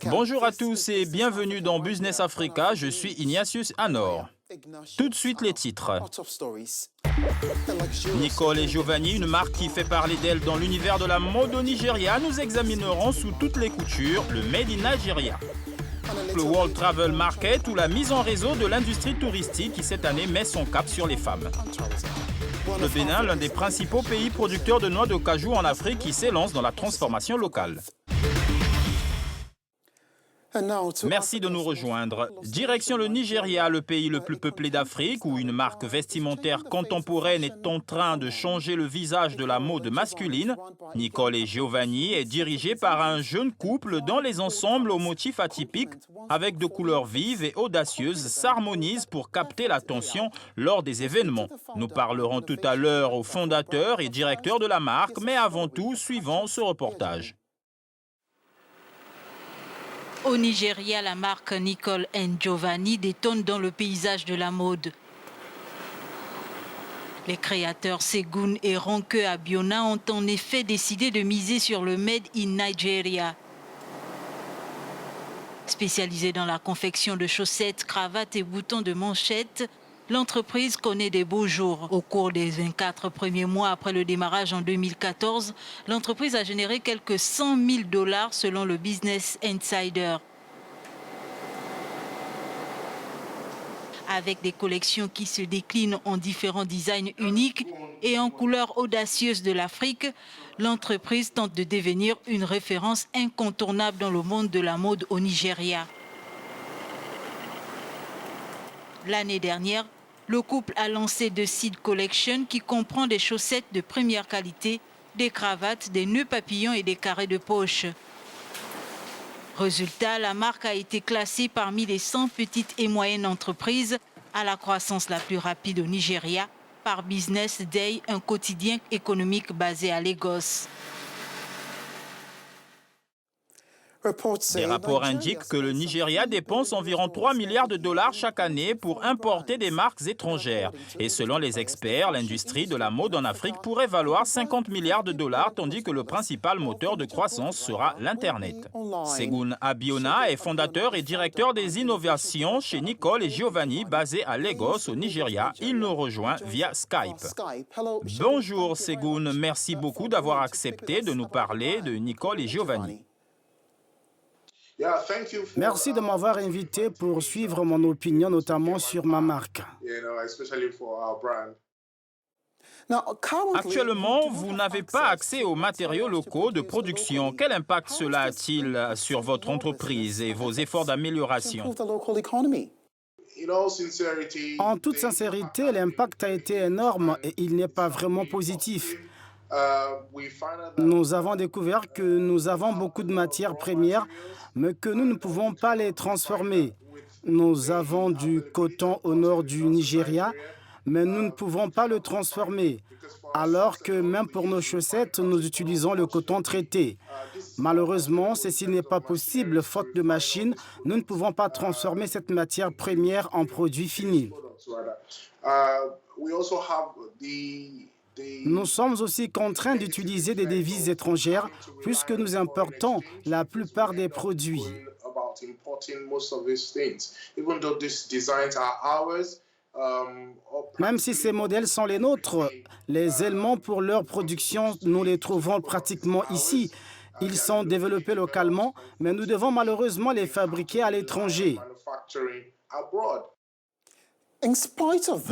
Bonjour à tous et bienvenue dans Business Africa, je suis Ignatius Anor. Tout de suite les titres. Nicole et Giovanni, une marque qui fait parler d'elle dans l'univers de la mode au Nigeria, nous examinerons sous toutes les coutures le Made in Nigeria. Le World Travel Market ou la mise en réseau de l'industrie touristique qui cette année met son cap sur les femmes. Le Bénin, l'un des principaux pays producteurs de noix de cajou en Afrique qui s'élance dans la transformation locale. Merci de nous rejoindre. Direction le Nigeria, le pays le plus peuplé d'Afrique, où une marque vestimentaire contemporaine est en train de changer le visage de la mode masculine. Nicole et Giovanni est dirigée par un jeune couple dont les ensembles aux motifs atypiques, avec de couleurs vives et audacieuses, s'harmonisent pour capter l'attention lors des événements. Nous parlerons tout à l'heure au fondateur et directeur de la marque, mais avant tout, suivons ce reportage. Au Nigeria, la marque Nicole & Giovanni détonne dans le paysage de la mode. Les créateurs Segun et Ronke Abiona ont en effet décidé de miser sur le Made in Nigeria. Spécialisée dans la confection de chaussettes, cravates et boutons de manchette, l'entreprise connaît des beaux jours. Au cours des 24 premiers mois après le démarrage en 2014, l'entreprise a généré quelques 100 000 $ selon le Business Insider. Avec des collections qui se déclinent en différents designs uniques et en couleurs audacieuses de l'Afrique, l'entreprise tente de devenir une référence incontournable dans le monde de la mode au Nigeria. L'année dernière, le couple a lancé The Seed Collection qui comprend des chaussettes de première qualité, des cravates, des nœuds papillons et des carrés de poche. Résultat, la marque a été classée parmi les 100 petites et moyennes entreprises à la croissance la plus rapide au Nigeria par Business Day, un quotidien économique basé à Lagos. Des rapports indiquent que le Nigeria dépense environ 3 milliards de $ chaque année pour importer des marques étrangères. Et selon les experts, l'industrie de la mode en Afrique pourrait valoir 50 milliards de $, tandis que le principal moteur de croissance sera l'Internet. Segun Abiona est fondateur et directeur des innovations chez Nicole et Giovanni, basé à Lagos, au Nigeria. Il nous rejoint via Skype. Bonjour Segun, merci beaucoup d'avoir accepté de nous parler de Nicole et Giovanni. Merci de m'avoir invité pour suivre mon opinion, notamment sur ma marque. Actuellement, vous n'avez pas accès aux matériaux locaux de production. Quel impact cela a-t-il sur votre entreprise et vos efforts d'amélioration? En toute sincérité, l'impact a été énorme et il n'est pas vraiment positif. Nous avons découvert que nous avons beaucoup de matières premières, mais que nous ne pouvons pas les transformer. Nous avons du coton au nord du Nigeria, mais nous ne pouvons pas le transformer. Alors que même pour nos chaussettes, nous utilisons le coton traité. Malheureusement, ceci n'est pas possible, faute de machines. Nous ne pouvons pas transformer cette matière première en produit fini. Nous sommes aussi contraints d'utiliser des devises étrangères puisque nous importons la plupart des produits. Même si ces modèles sont les nôtres, les éléments pour leur production, nous les trouvons pratiquement ici. Ils sont développés localement, mais nous devons malheureusement les fabriquer à l'étranger.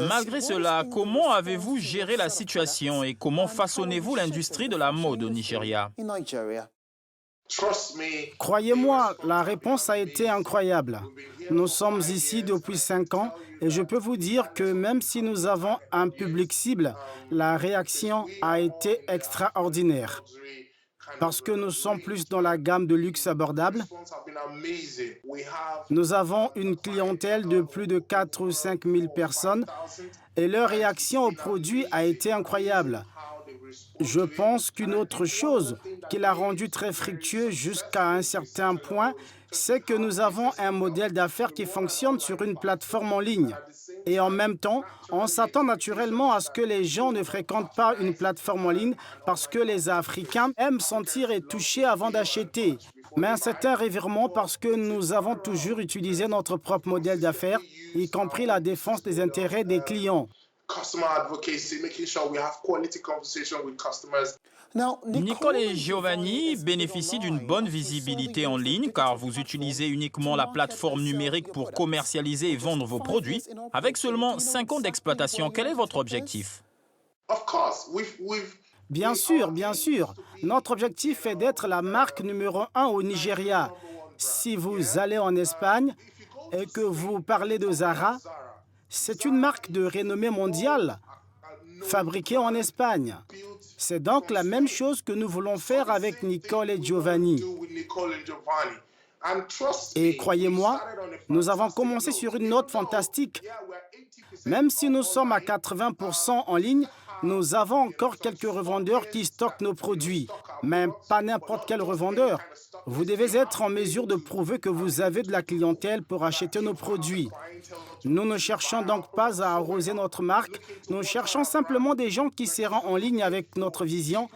Malgré cela, comment avez-vous géré la situation et comment façonnez-vous l'industrie de la mode au Nigeria? Croyez-moi, la réponse a été incroyable. Nous sommes ici depuis 5 ans et je peux vous dire que même si nous avons un public cible, la réaction a été extraordinaire. Parce que nous sommes plus dans la gamme de luxe abordable. Nous avons une clientèle de plus de 4 ou 5 000 personnes et leur réaction au produit a été incroyable. Je pense qu'une autre chose qui l'a rendu très fructueux jusqu'à un certain point, c'est que nous avons un modèle d'affaires qui fonctionne sur une plateforme en ligne. Et en même temps, on s'attend naturellement à ce que les gens ne fréquentent pas une plateforme en ligne parce que les Africains aiment sentir et toucher avant d'acheter. Mais c'est un revirement parce que nous avons toujours utilisé notre propre modèle d'affaires, y compris la défense des intérêts des clients. Nicole et Giovanni bénéficient d'une bonne visibilité en ligne car vous utilisez uniquement la plateforme numérique pour commercialiser et vendre vos produits. Avec seulement 5 ans d'exploitation, quel est votre objectif? Bien sûr. Notre objectif est d'être la marque numéro 1 au Nigeria. Si vous allez en Espagne et que vous parlez de Zara, c'est une marque de renommée mondiale, fabriquée en Espagne. C'est donc la même chose que nous voulons faire avec Nicole et Giovanni. Et croyez-moi, nous avons commencé sur une note fantastique. Même si nous sommes à 80% en ligne, nous avons encore quelques revendeurs qui stockent nos produits. Mais pas n'importe quel revendeur. Vous devez être en mesure de prouver que vous avez de la clientèle pour acheter nos produits. Nous ne cherchons donc pas à arroser notre marque. Nous cherchons simplement des gens qui seront en ligne avec notre vision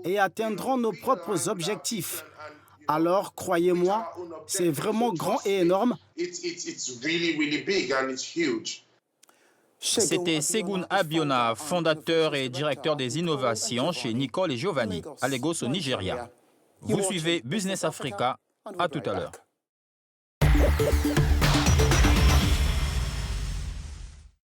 et atteindront nos propres objectifs. Alors, croyez-moi, c'est vraiment grand et énorme. C'était Segun Abiona, fondateur et directeur des innovations chez Nicole et Giovanni, à Lagos au Nigeria. Vous suivez Business Africa. À tout à l'heure.